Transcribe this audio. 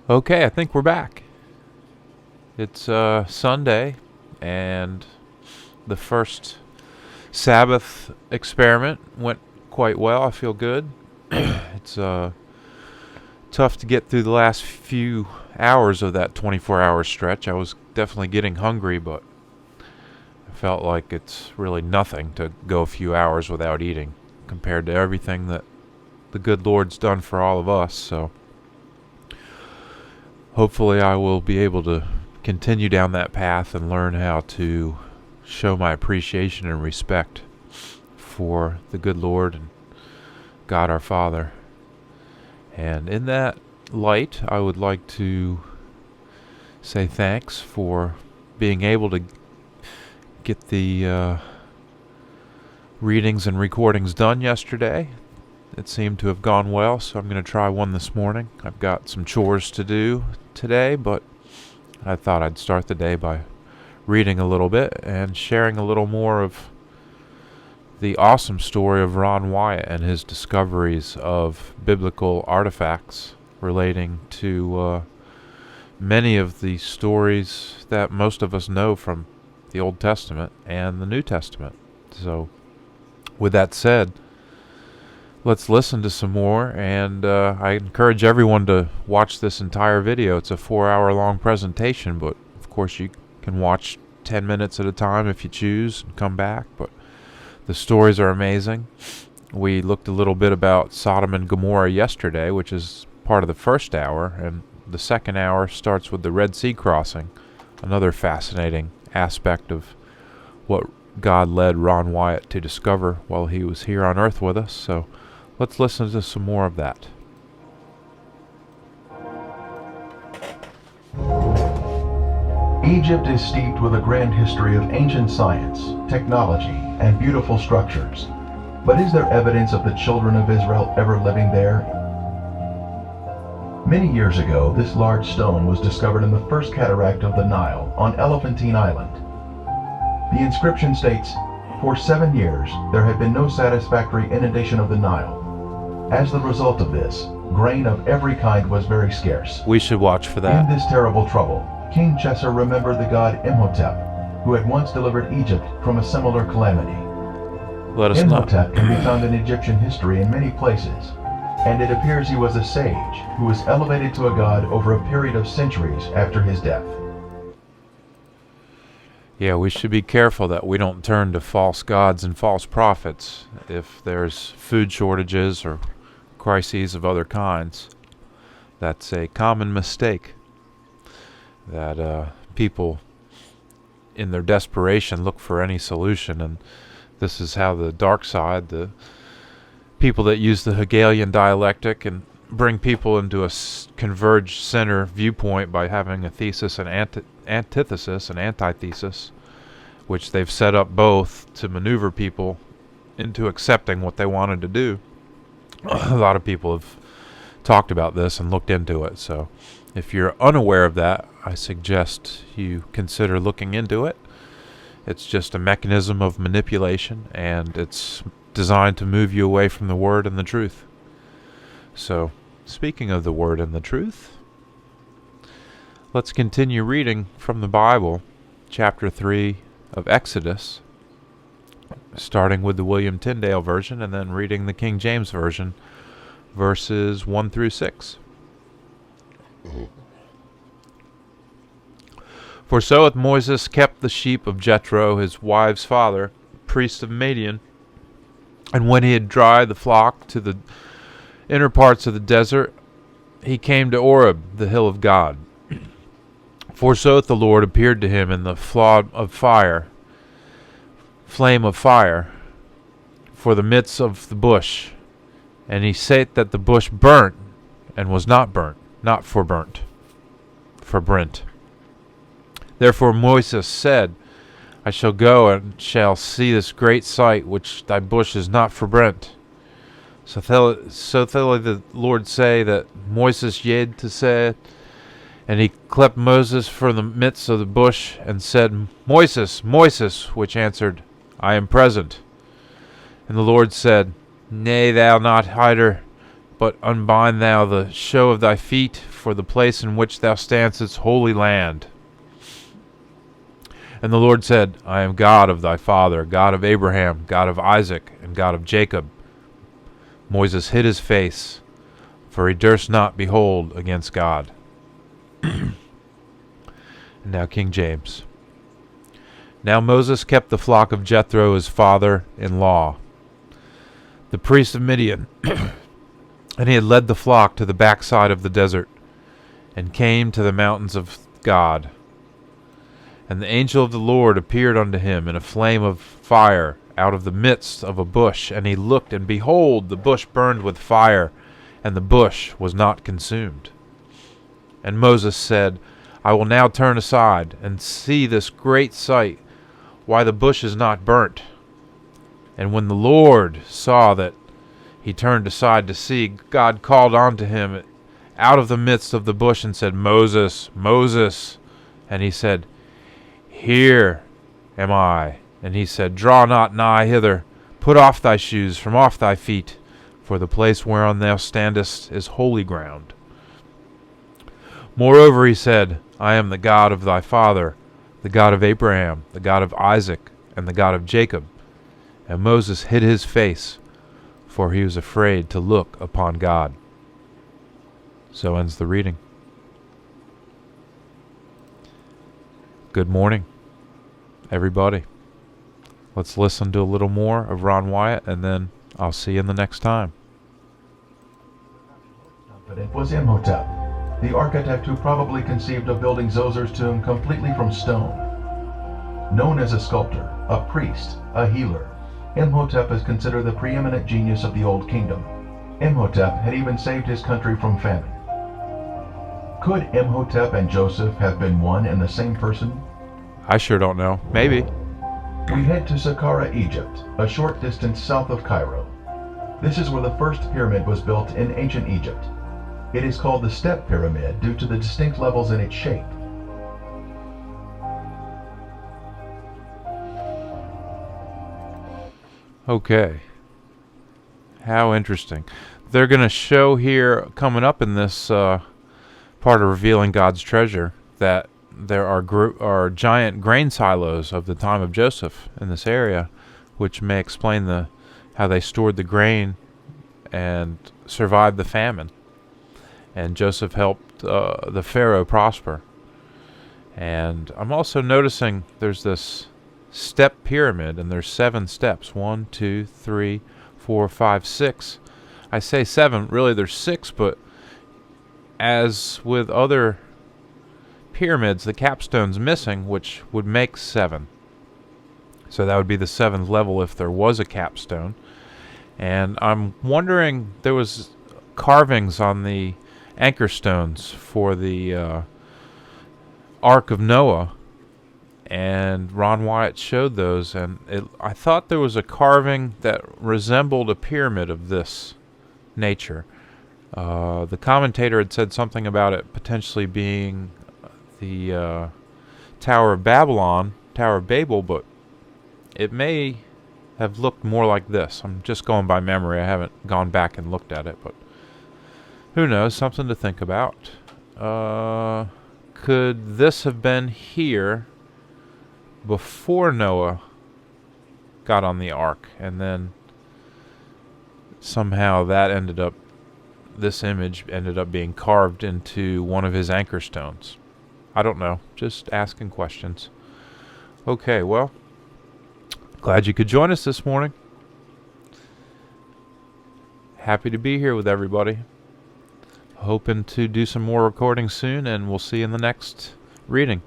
Okay, I think we're back. It's Sunday, and the first Sabbath experiment went quite well. I feel good. It's tough to get through the last few hours of that 24-hour stretch. I was definitely getting hungry, but I felt like it's really nothing to go a few hours without eating compared to everything that the good Lord's done for all of us. So hopefully I will be able to continue down that path and learn how to show my appreciation and respect for the good Lord and God our Father. And in that light, I would like to say thanks for being able to get the readings and recordings done yesterday. It seemed to have gone well, so I'm going to try one this morning. I've got some chores to do today, but I thought I'd start the day by reading a little bit and sharing a little more of the awesome story of Ron Wyatt and his discoveries of biblical artifacts relating to many of the stories that most of us know from the Old Testament and the New Testament. So, with that said, let's listen to some more, and I encourage everyone to watch this entire video. It's a 4-hour long presentation, but of course you can watch 10 minutes at a time if you choose and come back, but the stories are amazing. We looked a little bit about Sodom and Gomorrah yesterday, which is part of the first hour, and the second hour starts with the Red Sea crossing, another fascinating aspect of what God led Ron Wyatt to discover while he was here on earth with us. So let's listen to some more of that. Egypt is steeped with a grand history of ancient science, technology, and beautiful structures. But is there evidence of the children of Israel ever living there? Many years ago, this large stone was discovered in the first cataract of the Nile on Elephantine Island. The inscription states, "For 7 years, there had been no satisfactory inundation of the Nile. As the result of this, grain of every kind was very scarce." We should watch for that. In this terrible trouble, King Chesser remembered the god Imhotep, who had once delivered Egypt from a similar calamity. Let us know. Imhotep can be found in Egyptian history in many places, and it appears he was a sage who was elevated to a god over a period of centuries after his death. Yeah, we should be careful that we don't turn to false gods and false prophets if there's food shortages or crises of other kinds. That's a common mistake that people in their desperation look for any solution, and this is how the dark side, the people that use the Hegelian dialectic and bring people into a converged center viewpoint by having a thesis and antithesis and antithesis, which they've set up both to maneuver people into accepting what they wanted to do. A lot of people have talked about this and looked into it, so if you're unaware of that, I suggest you consider looking into it. It's just a mechanism of manipulation, and it's designed to move you away from the Word and the truth. So, speaking of the Word and the truth, let's continue reading from the Bible, chapter 3 of Exodus, starting with the William Tyndale version and then reading the King James version, verses 1 through 6. For so hath Moses kept the sheep of Jethro, his wife's father, priest of Midian. And when he had dried the flock to the inner parts of the desert, he came to Oreb, the hill of God. For so hath the Lord appeared to him in the flame of fire, for the midst of the bush. And he said that the bush burnt, and was not burnt, not for burnt, for brent. Therefore Moses said, I shall go and shall see this great sight which thy bush is not for brent. So the Lord say that Moses yede to say, and he clept Moses from the midst of the bush, and said, Moses, Moses, which answered, I am present. And the Lord said, Nay, thou not hider, but unbind thou the show of thy feet, for the place in which thou standest is holy land. And the Lord said, I am God of thy father, God of Abraham, God of Isaac, and God of Jacob. Moses hid his face, for he durst not behold against God. And now King James. Now Moses kept the flock of Jethro his father-in-law, the priest of Midian, and he had led the flock to the backside of the desert, and came to the mountains of God. And the angel of the Lord appeared unto him in a flame of fire out of the midst of a bush. And he looked, and behold, the bush burned with fire, and the bush was not consumed. And Moses said, I will now turn aside, and see this great sight, why the bush is not burnt. And when the Lord saw that he turned aside to see, God called unto him out of the midst of the bush, and said, Moses, Moses. And he said, Here am I. And he said, Draw not nigh hither, put off thy shoes from off thy feet, for the place whereon thou standest is holy ground. Moreover he said, I am the God of thy father, the God of Abraham, the God of Isaac, and the God of Jacob. And Moses hid his face, for he was afraid to look upon God. So ends the reading. Good morning, everybody. Let's listen to a little more of Ron Wyatt, and then I'll see you in the next time. It was Imhotep, the architect who probably conceived of building Zozer's tomb completely from stone. Known as a sculptor, a priest, a healer, Imhotep is considered the preeminent genius of the Old Kingdom. Imhotep had even saved his country from famine. Could Imhotep and Joseph have been one and the same person? I sure don't know. Maybe. We head to Saqqara, Egypt, a short distance south of Cairo. This is where the first pyramid was built in ancient Egypt. It is called the Step Pyramid due to the distinct levels in its shape. Okay. How interesting. They're going to show here, coming up in this part of Revealing God's Treasure, that there are giant grain silos of the time of Joseph in this area, which may explain how they stored the grain and survived the famine. And Joseph helped the Pharaoh prosper. And I'm also noticing there's this step pyramid, and there's 7 steps. 1, 2, 3, 4, 5, 6. I say 7, really there's 6, but as with other pyramids, the capstone's missing, which would make 7. So that would be the 7th level if there was a capstone. And I'm wondering, there was carvings on the anchor stones for the Ark of Noah, and Ron Wyatt showed those, and I thought there was a carving that resembled a pyramid of this nature. The commentator had said something about it potentially being the Tower of Babylon, Tower of Babel, but it may have looked more like this. I'm just going by memory. I haven't gone back and looked at it, but who knows? Something to think about. Could this have been here before Noah got on the ark, and then somehow this image ended up being carved into one of his anchor stones? I don't know. Just asking questions. Okay, well, glad you could join us this morning. Happy to be here with everybody. Hoping to do some more recording soon, and we'll see you in the next reading.